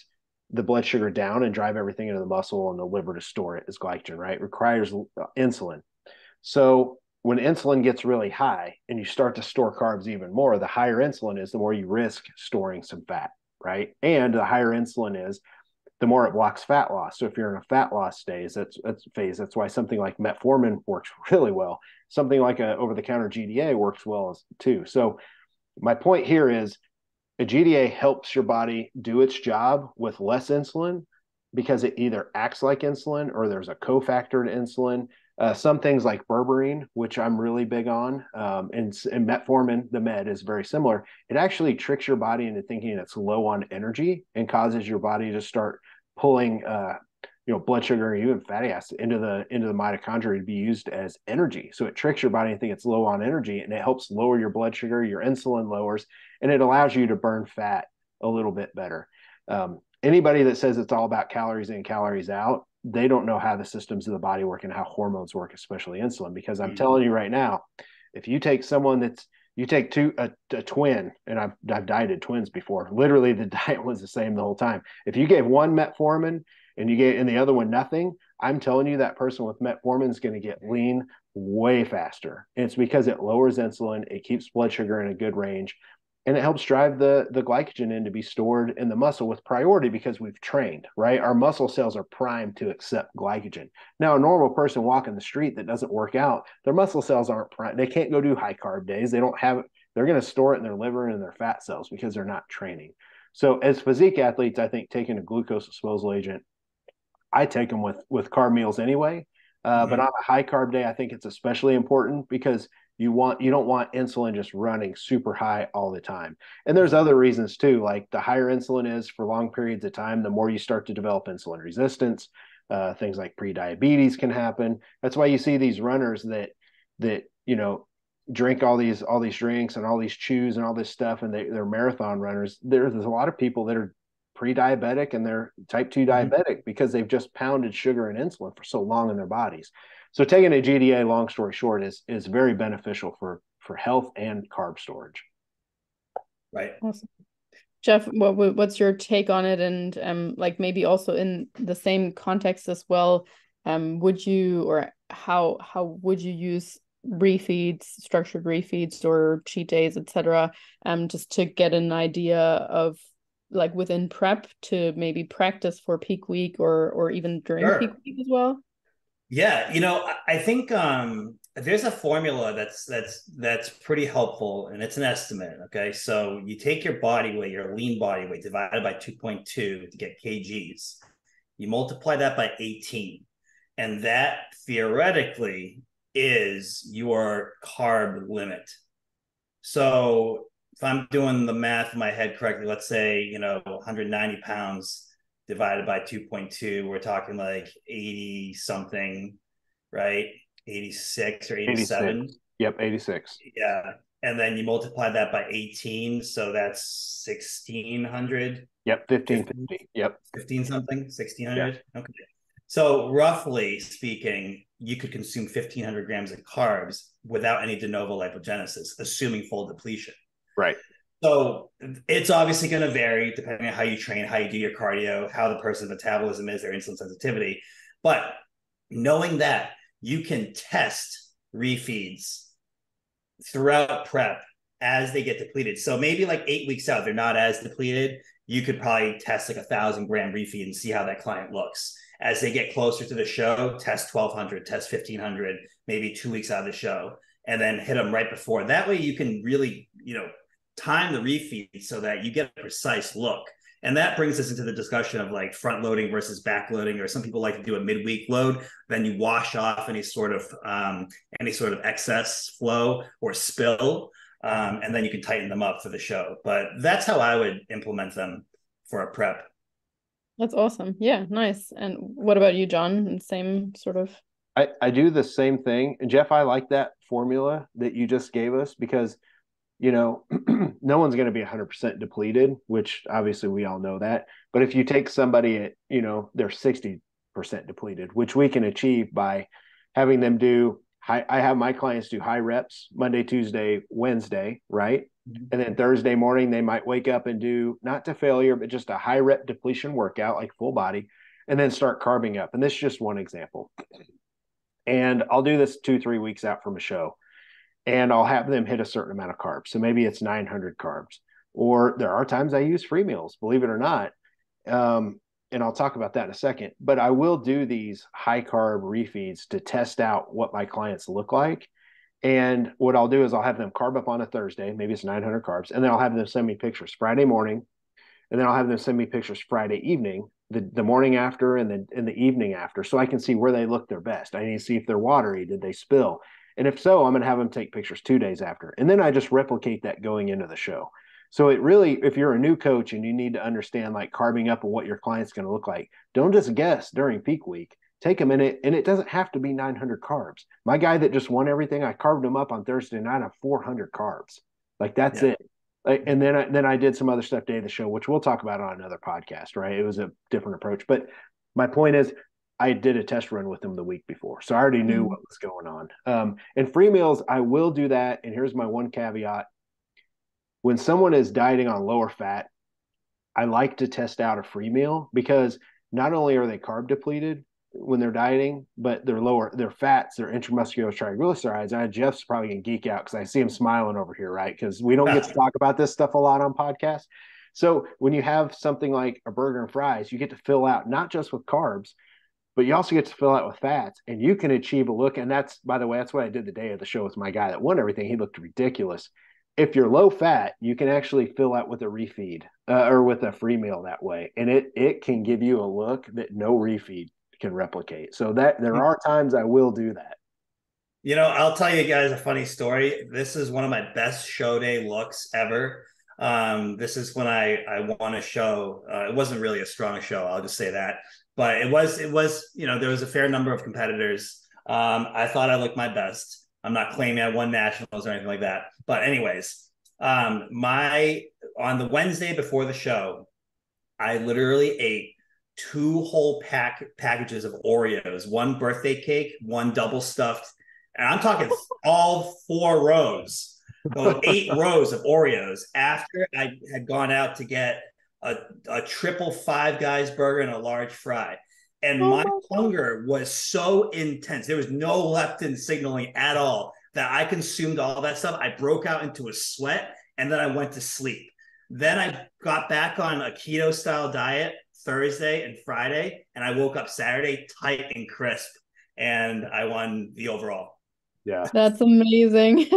the blood sugar down, and drive everything into the muscle and the liver to store it as glycogen, right? It requires insulin. So when insulin gets really high and you start to store carbs even more, the higher insulin is, the more you risk storing some fat, right? And the higher insulin is, the more it blocks fat loss. So if you're in a fat loss phase, that's why something like metformin works really well. Something like a over-the-counter GDA works well too. So my point here is, a GDA helps your body do its job with less insulin because it either acts like insulin or there's a cofactor to insulin. Some things like berberine, which I'm really big on, and metformin, the med, is very similar. It actually tricks your body into thinking it's low on energy and causes your body to start pulling blood sugar and even fatty acid into the mitochondria to be used as energy. So it tricks your body to think it's low on energy, and it helps lower your blood sugar, your insulin lowers, and it allows you to burn fat a little bit better. Anybody that says it's all about calories in, calories out, they don't know how the systems of the body work and how hormones work, especially insulin. Because I'm telling you right now, if you take a twin, and I've dieted twins before. Literally, the diet was the same the whole time. If you gave one metformin and the other one nothing, I'm telling you that person with metformin is going to get lean way faster. And it's because it lowers insulin, it keeps blood sugar in a good range, and it helps drive the glycogen in to be stored in the muscle with priority because we've trained, right? Our muscle cells are primed to accept glycogen. Now, a normal person walking the street that doesn't work out, their muscle cells aren't primed. They can't go do high carb days. They don't have it. They're going to store it in their liver and in their fat cells because they're not training. So as physique athletes, I think taking a glucose disposal agent, I take them with carb meals anyway. But on a high carb day, I think it's especially important because you don't want insulin just running super high all the time. And there's other reasons too, like the higher insulin is for long periods of time, the more you start to develop insulin resistance. Things like prediabetes can happen. That's why you see these runners that drink all these drinks and all these chews and all this stuff, and they're marathon runners. There's a lot of people that are pre-diabetic and they're type 2 diabetic because they've just pounded sugar and insulin for so long in their bodies. So taking a GDA, long story short, is very beneficial for health and carb storage. Right. Awesome. Jeff, what's your take on it? And like maybe also in the same context as well, would you, or how would you use refeeds, structured refeeds or cheat days, etc., just to get an idea of, like, within prep to maybe practice for peak week or even during peak week as well? Yeah, I think there's a formula that's pretty helpful, and it's an estimate. Okay, so you take your body weight, your lean body weight, divided by 2.2 to get kgs. You multiply that by 18, and that theoretically is your carb limit. So if I'm doing the math in my head correctly, let's say 190 pounds divided by 2.2, we're talking like 80 something, right? 86 or 87. 86. Yep, 86. Yeah. And then you multiply that by 18, so that's 1600. Yep, 1550. Yep. 15 something, 1600. Yeah. Okay. So roughly speaking, you could consume 1500 grams of carbs without any de novo lipogenesis, assuming full depletion. Right. So it's obviously going to vary depending on how you train, how you do your cardio, how the person's metabolism is, their insulin sensitivity. But knowing that, you can test refeeds throughout prep as they get depleted. So maybe like 8 weeks out, they're not as depleted. You could probably test like 1,000 gram refeed and see how that client looks. As they get closer to the show, test 1,200, test 1,500, maybe 2 weeks out of the show, and then hit them right before. That way you can really, time the refeed so that you get a precise look. And that brings us into the discussion of like front loading versus back loading, or some people like to do a midweek load. Then you wash off any sort of excess flow or spill, and then you can tighten them up for the show. But that's how I would implement them for a prep. That's awesome. Yeah, nice. And what about you, John? Same sort of. I do the same thing. And Jeff, I like that formula that you just gave us because no one's going to be 100% depleted, which obviously we all know that. But if you take somebody at, they're 60% depleted, which we can achieve by having them do high. I have my clients do high reps Monday, Tuesday, Wednesday, right? Mm-hmm. And then Thursday morning, they might wake up and do, not to failure, but just a high rep depletion workout, like full body, and then start carbing up. And this is just one example. And I'll do this 2-3 weeks out from a show, and I'll have them hit a certain amount of carbs. So maybe it's 900 carbs. Or there are times I use free meals, believe it or not. And I'll talk about that in a second. But I will do these high carb refeeds to test out what my clients look like. And what I'll do is I'll have them carb up on a Thursday, maybe it's 900 carbs, and then I'll have them send me pictures Friday morning, and then I'll have them send me pictures Friday evening, the morning after, and then in the evening after, so I can see where they look their best. I need to see if they're watery, did they spill, and if so, I'm going to have them take pictures 2 days after, and then I just replicate that going into the show. So it really, if you're a new coach and you need to understand like carbing up and what your client's going to look like, don't just guess during peak week. Take a minute, and it doesn't have to be 900 carbs. My guy that just won everything, I carved him up on Thursday night on 400 carbs. Like that's it. And then I did some other stuff day of the show, which we'll talk about on another podcast, right? It was a different approach. But my point is, I did a test run with him the week before. So I already knew what was going on. And free meals, I will do that. And here's my one caveat. When someone is dieting on lower fat, I like to test out a free meal because not only are they carb depleted when they're dieting, but their fats, their intramuscular triglycerides. And Jeff's probably gonna geek out because I see him smiling over here, right? Because we don't get to talk about this stuff a lot on podcasts. So when you have something like a burger and fries, you get to fill out not just with carbs, but you also get to fill out with fats, and you can achieve a look. And that's, by the way, that's what I did the day of the show with my guy that won everything. He looked ridiculous. If you're low fat, you can actually fill out with a refeed or with a free meal that way, and it can give you a look that no refeed can replicate. So that there are times I will do that. I'll tell you guys a funny story. This is one of my best show day looks ever. This is when I won a show. It wasn't really a strong show, I'll just say that. But it was, there was a fair number of competitors. I thought I looked my best. I'm not claiming I won nationals or anything like that. But anyways, on the Wednesday before the show, I literally ate 2 whole packages of Oreos, 1 birthday cake, 1 double stuffed, and I'm talking all 4 rows, so 8 rows of Oreos after I had gone out to get a triple Five Guys burger and a large fry. And my hunger was so intense. There was no leptin signaling at all that I consumed all that stuff. I broke out into a sweat, and then I went to sleep. Then I got back on a keto style diet Thursday and Friday, and I woke up Saturday tight and crisp, and I won the overall. Yeah, that's amazing.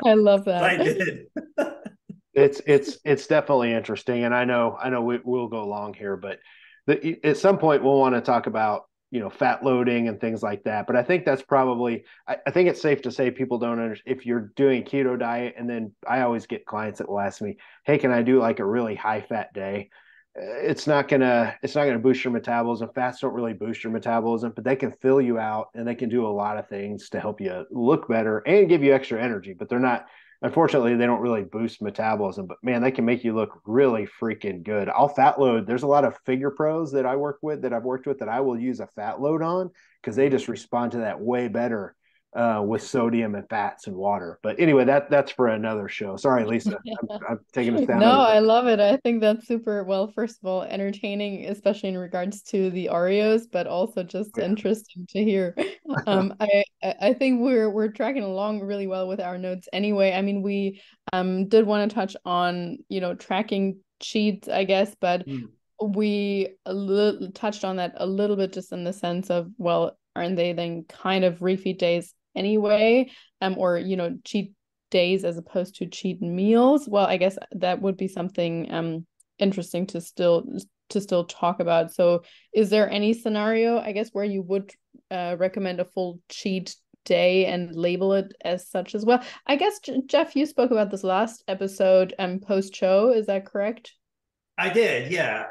I love that. I did. It's definitely interesting, and I know we'll go long here, but at some point we'll want to talk about fat loading and things like that. But I think that's probably I think it's safe to say people don't understand if you're doing a keto diet, and then I always get clients that will ask me, "Hey, can I do like a really high fat day?" It's not gonna boost your metabolism. Fats don't really boost your metabolism, but they can fill you out, and they can do a lot of things to help you look better and give you extra energy. But they're not, unfortunately, they don't really boost metabolism. But man, they can make you look really freaking good. I'll fat load. There's a lot of figure pros that I've worked with that I will use a fat load on because they just respond to that way better with sodium and fats and water. But anyway, that's for another show. Sorry, Lisa. I'm taking us down. No, I love it. I think that's super, well, first of all, entertaining, especially in regards to the Oreos, but also just interesting to hear. I think we're tracking along really well with our notes anyway. I mean, we did want to touch on, tracking cheats, I guess, but we touched on that a little bit just in the sense of, well, aren't they then kind of refeed days anyway, or cheat days as opposed to cheat meals? Well, I guess that would be something interesting to still talk about. So is there any scenario, I guess, where you would recommend a full cheat day and label it as such as well? I guess, Jeff, you spoke about this last episode post show, is that correct? I did, yeah.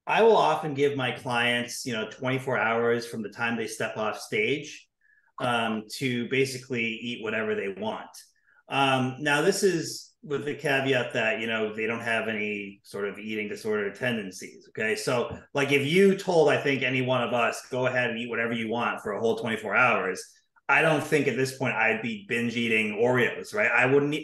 I will often give my clients 24 hours from the time they step off stage to basically eat whatever they want. Now, this is with the caveat that, they don't have any sort of eating disorder tendencies. Okay. So like if you told, I think, any one of us, go ahead and eat whatever you want for a whole 24 hours, I don't think at this point I'd be binge eating Oreos, right? I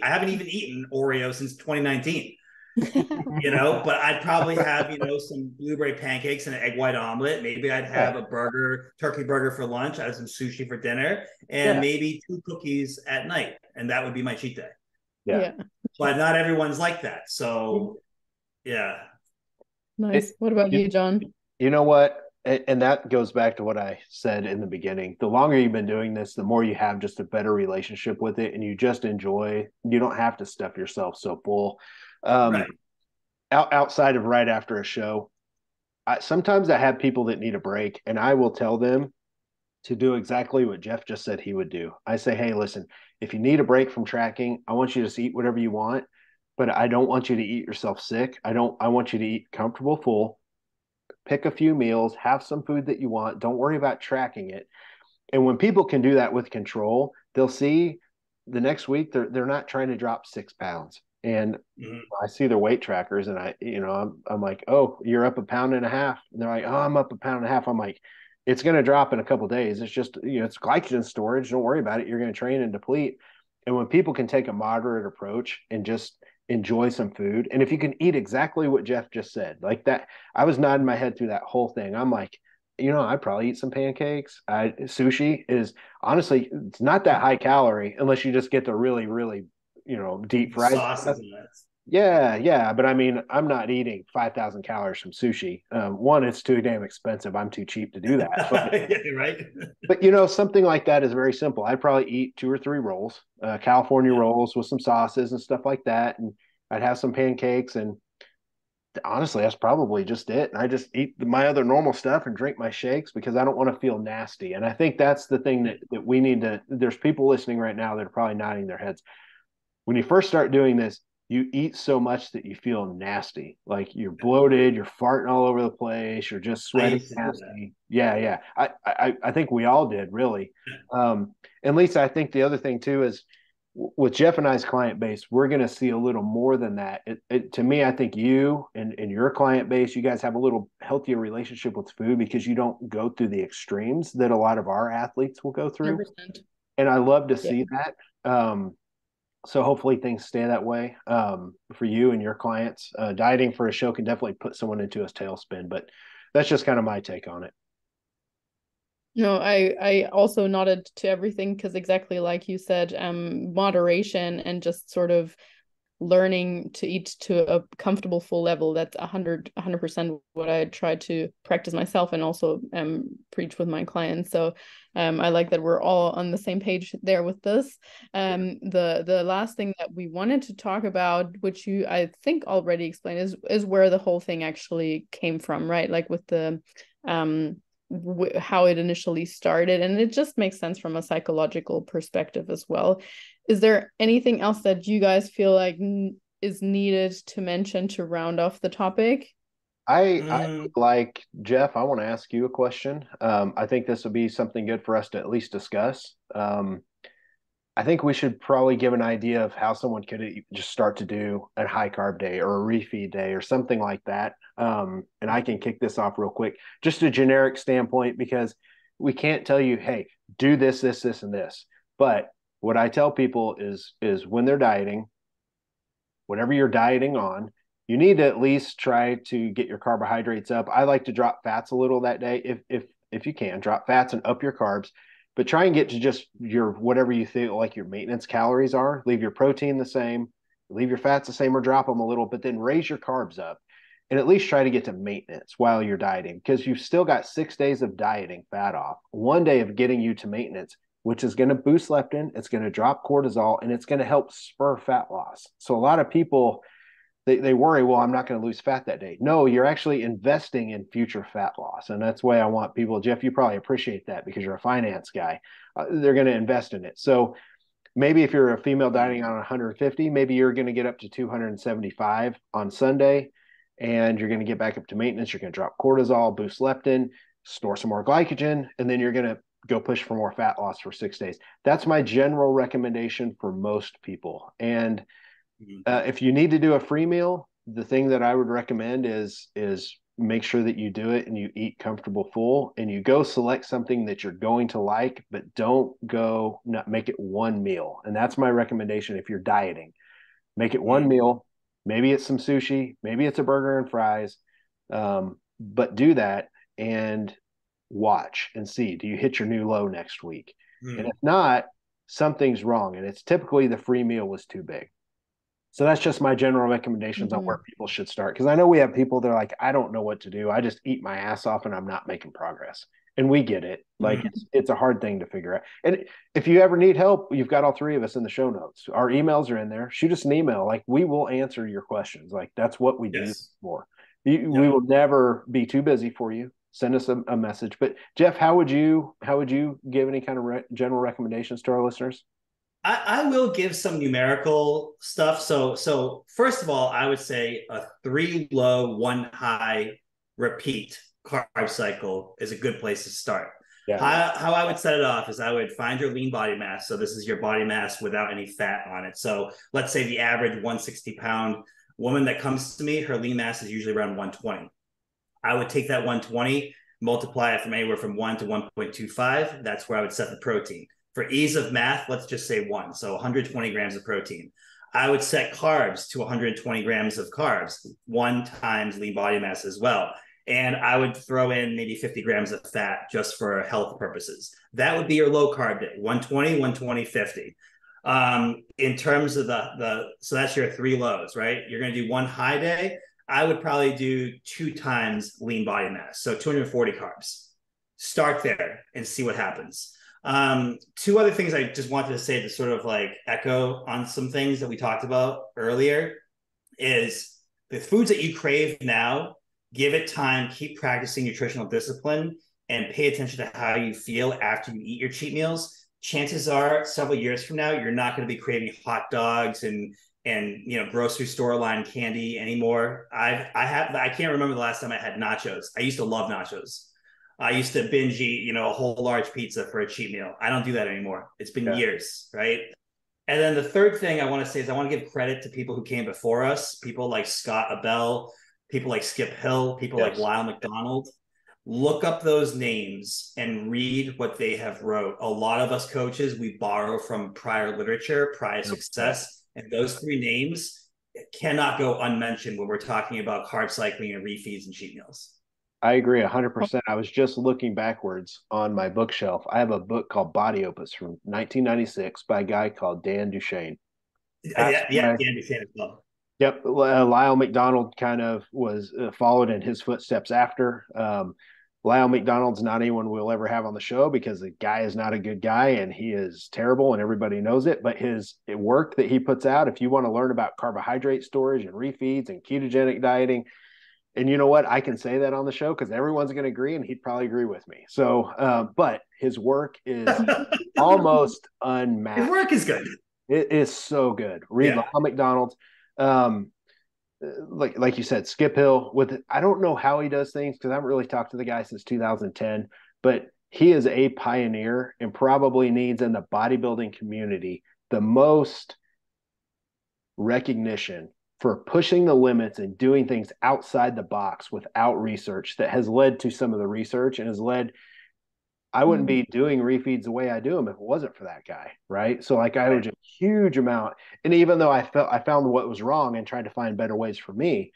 haven't even eaten Oreo since 2019. But I'd probably have, some blueberry pancakes and an egg white omelet. Maybe I'd Yeah. have a turkey burger for lunch. I have some sushi for dinner, and Yeah. maybe 2 cookies at night. And that would be my cheat day. Yeah. But not everyone's like that. So, yeah. Nice. What about you, John? You know what? And that goes back to what I said in the beginning. The longer you've been doing this, the more you have just a better relationship with it, and you just enjoy. You don't have to stuff yourself so full. Right. Outside of right after a show, sometimes I have people that need a break, and I will tell them to do exactly what Jeff just said he would do. I say, hey, listen, if you need a break from tracking, I want you to just eat whatever you want, but I don't want you to eat yourself sick. I want you to eat comfortable, full, pick a few meals, have some food that you want. Don't worry about tracking it. And when people can do that with control, they'll see the next week they're not trying to drop 6 pounds. And I see their weight trackers, and I'm like, oh, you're up 1.5 pounds. And they're like, oh, I'm up 1.5 pounds. I'm like, it's going to drop in a couple of days. It's just, it's glycogen storage. Don't worry about it. You're going to train and deplete. And when people can take a moderate approach and just enjoy some food, and if you can eat exactly what Jeff just said, like that, I was nodding my head through that whole thing. I'm like, I'd probably eat some pancakes. Sushi is honestly, it's not that high calorie unless you just get the really, really, deep fried stuff. Sauces and that. Yeah, yeah, but I mean, I'm not eating 5,000 calories from sushi. One, it's too damn expensive. I'm too cheap to do that. Yeah, right. But something like that is very simple. I'd probably eat 2 or 3 rolls, California rolls with some sauces and stuff like that, and I'd have some pancakes. And honestly, that's probably just it. And I just eat my other normal stuff and drink my shakes because I don't want to feel nasty. And I think that's the thing that we need to. There's people listening right now that are probably nodding their heads. When you first start doing this, you eat so much that you feel nasty. Like you're bloated, you're farting all over the place, you're just I sweating used to do that. nasty. Yeah, yeah. I think we all did, really. And Lisa, I think the other thing too is with Jeff and I's client base, we're going to see a little more than that. To me, I think you and your client base, you guys have a little healthier relationship with food because you don't go through the extremes that a lot of our athletes will go through. 100%. And I love to see that. So hopefully things stay that way for you and your clients. Dieting for a show can definitely put someone into a tailspin, but that's just kind of my take on it. No, I also nodded to everything because exactly like you said, moderation and just sort of learning to eat to a comfortable full level. That's 100% what I try to practice myself and also preach with my clients. So I like that we're all on the same page there with this. The last thing that we wanted to talk about, which you I think already explained, is where the whole thing actually came from, right? Like with the how it initially started, and it just makes sense from a psychological perspective as well. Is there anything else that you guys feel like is needed to mention to round off the topic? I like Jeff. I want to ask you a question. I think this would be something good for us to at least discuss. I think we should probably give an idea of how someone could just start to do a high carb day or a refeed day or something like that. And I can kick this off real quick, just a generic standpoint, because we can't tell you, hey, do this, this, this, and this. But what I tell people is when they're dieting, whatever you're dieting on, you need to at least try to get your carbohydrates up. I like to drop fats a little that day if you can, drop fats and up your carbs, but try and get to just your whatever you feel like your maintenance calories are. Leave your protein the same, leave your fats the same or drop them a little, but then raise your carbs up and at least try to get to maintenance while you're dieting, because you've still got 6 days of dieting fat off, one day of getting you to maintenance, which is going to boost leptin, it's going to drop cortisol, and it's going to help spur fat loss. So a lot of people, they worry, well, I'm not going to lose fat that day. No, you're actually investing in future fat loss. And that's why I want people, Jeff, you probably appreciate that because you're a finance guy. They're going to invest in it. So maybe if you're a female dieting on 150, maybe you're going to get up to 275 on Sunday, and you're going to get back up to maintenance. You're going to drop cortisol, boost leptin, store some more glycogen, and then you're going to go push for more fat loss for 6 days. That's my general recommendation for most people. And if you need to do a free meal, the thing that I would recommend is make sure that you do it and you eat comfortable full, and you go select something that you're going to like, but don't go not make it one meal. And that's my recommendation if you're dieting. Make it one meal, Maybe it's some sushi, maybe it's a burger and fries. But do that and watch and see, do you hit your new low next week? And if not, something's wrong. And it's typically the free meal was too big. So that's just my general recommendations on where people should start. Because I know we have people that are like, I don't know what to do. I just eat my ass off and I'm not making progress. And we get it. Like it's a hard thing to figure out. And if you ever need help, you've got all three of us in the show notes. Our emails are in there. Shoot us an email. Like we will answer your questions. Like that's what we do for. We will never be too busy for you. Send us a message. But Jeff, how would you give any kind of general recommendations to our listeners? I will give some numerical stuff. So first of all, I would say a 3 low, 1 high repeat carb cycle is a good place to start. Yeah. How I would set it off is I would find your lean body mass. So this is your body mass without any fat on it. So let's say the average 160-pound woman that comes to me, her lean mass is usually around 120. I would take that 120, multiply it from anywhere from 1 to 1.25. That's where I would set the protein. For ease of math, let's just say 1. So 120 grams of protein. I would set carbs to 120 grams of carbs, 1 times lean body mass as well. And I would throw in maybe 50 grams of fat just for health purposes. That would be your low carb day, 120, 120, 50. In terms of so that's your 3 lows, right? You're going to do 1 high day. I would probably do 2 times lean body mass. So 240 carbs. Start there and see what happens. 2 other things I just wanted to say to sort of like echo on some things that we talked about earlier is the foods that you crave now, give it time, keep practicing nutritional discipline, and pay attention to how you feel after you eat your cheat meals. Chances are several years from now, you're not going to be craving hot dogs and grocery store line candy anymore. I can't remember the last time I had nachos. I used to love nachos. I used to binge eat, a whole large pizza for a cheat meal. I don't do that anymore. It's been years, right? And then the third thing I want to say is I want to give credit to people who came before us, people like Scott Abel, people like Skip Hill, people like Lyle McDonald. Look up those names and read what they have wrote. A lot of us coaches, we borrow from prior literature, prior success, and those 3 names cannot go unmentioned when we're talking about carb cycling and refeeds and cheat meals. I agree 100%. I was just looking backwards on my bookshelf. I have a book called Body Opus from 1996 by a guy called Dan Duchesne. Dan Duchesne as well. Yep. Lyle McDonald kind of was followed in his footsteps after. Lyle McDonald's not anyone we'll ever have on the show because the guy is not a good guy and he is terrible and everybody knows it. But his work that he puts out, if you want to learn about carbohydrate storage and refeeds and ketogenic dieting, and you know what? I can say that on the show because everyone's going to agree, and he'd probably agree with me. So, but his work is almost unmatched. His work is good. It is so good. Read Lyle McDonald's. Like you said, Skip Hill. I don't know how he does things because I haven't really talked to the guy since 2010, but he is a pioneer and probably needs in the bodybuilding community the most recognition for pushing the limits and doing things outside the box without research that has led to some of the research and has led, I wouldn't be doing refeeds the way I do them if it wasn't for that guy. Right. So like I would a huge amount. And even though I found what was wrong and tried to find better ways for me,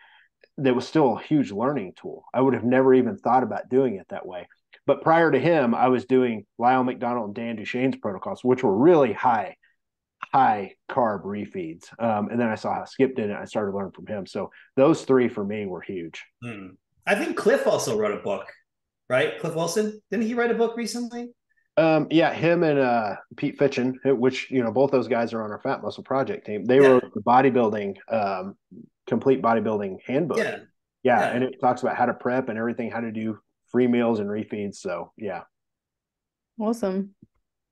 that was still a huge learning tool. I would have never even thought about doing it that way. But prior to him, I was doing Lyle McDonald and Dan Duchesne's protocols, which were really high carb refeeds. And then I saw how Skip did it. I started to learn from him. So those 3 for me were huge. I think Cliff also wrote a book, right? Cliff Wilson. Didn't he write a book recently? Yeah, him and Pete Fitchen, which, both those guys are on our Fat Muscle Project team. They wrote the bodybuilding, complete bodybuilding handbook. Yeah. And it talks about how to prep and everything, how to do free meals and refeeds. So yeah. Awesome.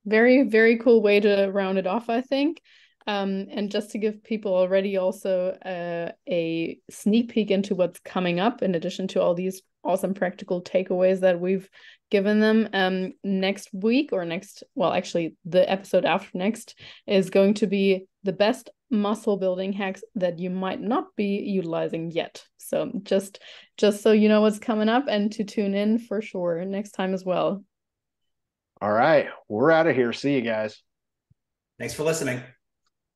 Very, very cool way to round it off, I think. And just to give people already also a sneak peek into what's coming up, in addition to all these awesome practical takeaways that we've given them, next week actually the episode after next is going to be the best muscle building hacks that you might not be utilizing yet. So just so you know what's coming up and to tune in for sure next time as well. All right. We're out of here. See you guys. Thanks for listening.